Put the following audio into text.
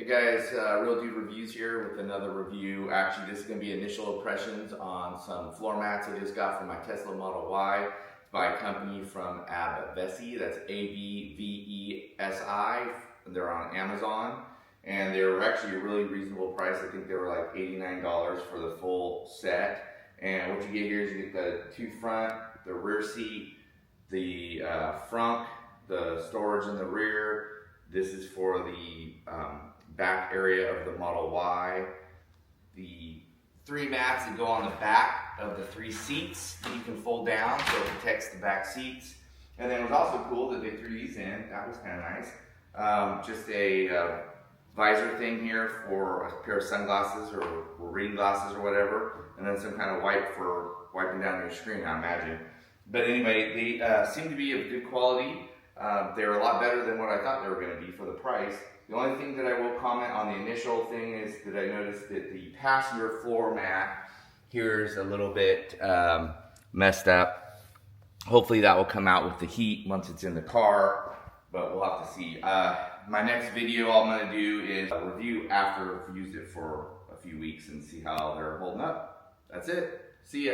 guys, Real Dude Reviews here with another review. Actually, this is going to be initial impressions on some floor mats I just got for my Tesla Model Y by a company from Abvesi. That's A-B-V-E-S-I. They're on Amazon, and they were actually a really reasonable price. I think they were like $89 for the full set. And what you get here is you get the two front, the rear seat, the front, the storage in the rear. This is for the back area of the Model Y. The three mats that go on the back of the three seats that you can fold down, so it protects the back seats. And then it was also cool that they threw these in. That was kind of nice. Just a visor thing here for a pair of sunglasses or reading glasses or whatever, and then some kind of wipe for wiping down your screen, I imagine. But anyway, they seem to be of good quality. They're a lot better than what I thought they were going to be for the price. The only thing that I will comment on the initial thing is that I noticed that the passenger floor mat here is a little bit messed up. Hopefully that will come out with the heat once it's in the car, but we'll have to see. My next video all I'm going to do is a review after I've used it for a few weeks and see how they're holding up. That's it. See ya.